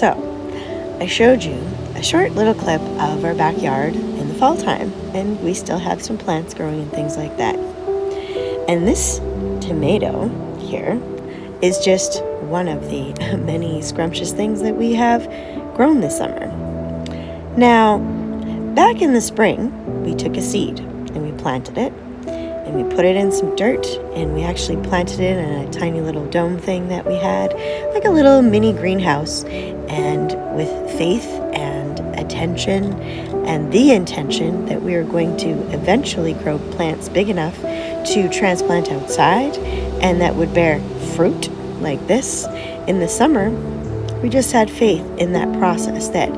So, I showed you a short little clip of our backyard in the fall time, and we still have some plants growing and things like that. And this tomato here is just one of the many scrumptious things that we have grown this summer. Now, back in the spring, we took a seed and we planted it, and we put it in some dirt, and we actually planted it in a tiny little dome thing that we had, like a little mini greenhouse. And with faith and attention and the intention that we are going to eventually grow plants big enough to transplant outside and that would bear fruit like this in the summer, we just had faith in that process that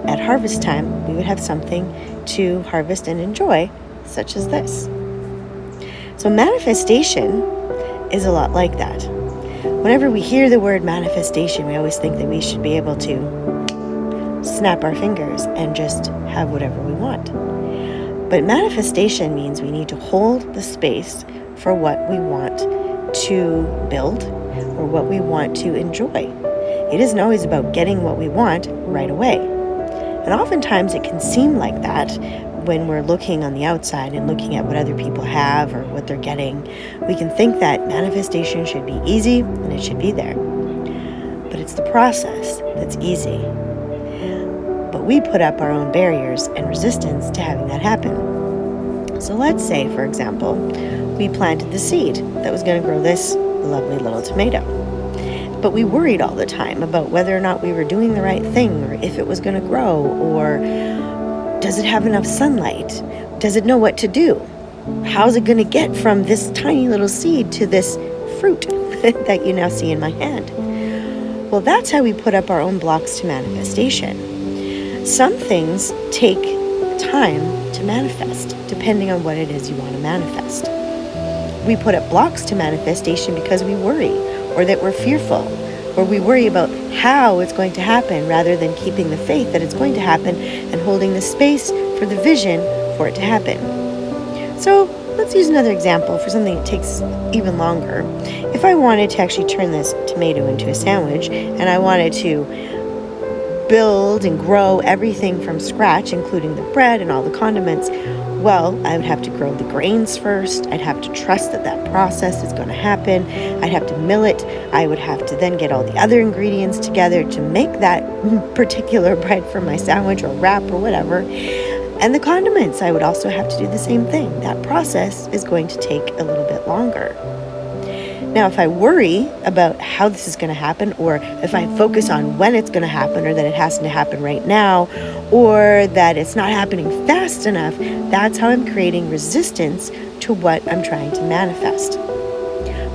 at harvest time we would have something to harvest and enjoy, such as this. So manifestation is a lot like that. Whenever we hear the word manifestation, we always think that we should be able to snap our fingers and just have whatever we want. But manifestation means we need to hold the space for what we want to build or what we want to enjoy. It isn't always about getting what we want right away. And oftentimes it can seem like that when we're looking on the outside and looking at what other people have or what they're getting. We can think that manifestation should be easy and it should be there. But it's the process that's easy. But we put up our own barriers and resistance to having that happen. So let's say, for example, we planted the seed that was going to grow this lovely little tomato. But we worried all the time about whether or not we were doing the right thing, or if it was going to grow, or does it have enough sunlight? Does it know what to do? How's it going to get from this tiny little seed to this fruit that you now see in my hand? Well, that's how we put up our own blocks to manifestation. Some things take time to manifest, depending on what it is you want to manifest. We put up blocks to manifestation because we worry, or that we're fearful, or we worry about how it's going to happen rather than keeping the faith that it's going to happen and holding the space for the vision for it to happen. So let's use another example for something that takes even longer. If I wanted to actually turn this tomato into a sandwich, and I wanted to build and grow everything from scratch, including the bread and all the condiments, well, I would have to grow the grains first. I'd have to trust that that process is going to happen. I'd have to mill it. I would have to then get all the other ingredients together to make that particular bread for my sandwich or wrap or whatever. And the condiments, I would also have to do the same thing. That process is going to take a little bit longer. Now, if I worry about how this is going to happen, or if I focus on when it's going to happen, or that it has to happen right now, or that it's not happening fast enough, that's how I'm creating resistance to what I'm trying to manifest.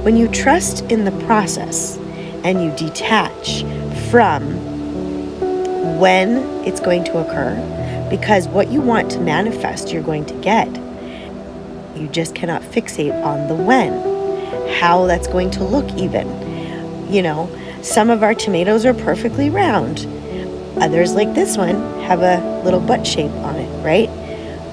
When you trust in the process and you detach from when it's going to occur, because what you want to manifest, you're going to get. You just cannot fixate on the when. How that's going to look even. You know, some of our tomatoes are perfectly round. Others, like this one, have a little butt shape on it, right?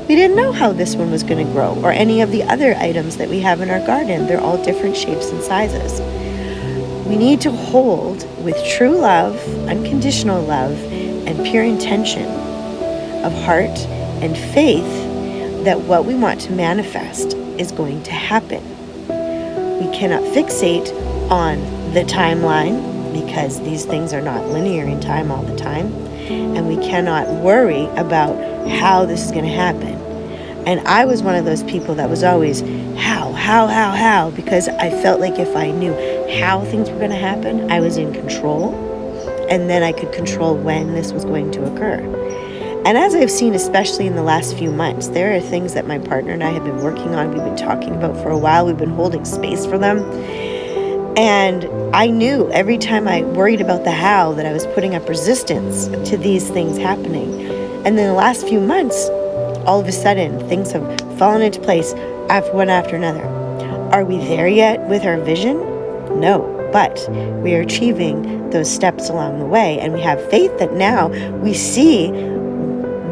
We didn't know how this one was going to grow, or any of the other items that we have in our garden. They're all different shapes and sizes. We need to hold with true love, unconditional love, and pure intention of heart and faith that what we want to manifest is going to happen. We cannot fixate on the timeline, because these things are not linear in time all the time. And we cannot worry about how this is going to happen. And I was one of those people that was always, how? Because I felt like if I knew how things were going to happen, I was in control. And then I could control when this was going to occur. And as I've seen, especially in the last few months, there are things that my partner and I have been working on, we've been talking about for a while, we've been holding space for them. And I knew every time I worried about the how that I was putting up resistance to these things happening. And then the last few months, all of a sudden, things have fallen into place one after another. Are we there yet with our vision? No, but we are achieving those steps along the way. And we have faith that now we see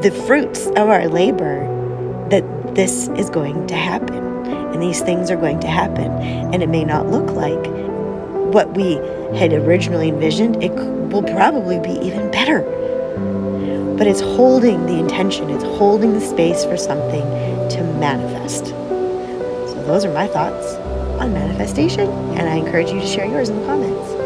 the fruits of our labor, that this is going to happen and these things are going to happen. And it may not look like what we had originally envisioned, it will probably be even better. But it's holding the intention, it's holding the space for something to manifest. So those are my thoughts on manifestation, and I encourage you to share yours in the comments.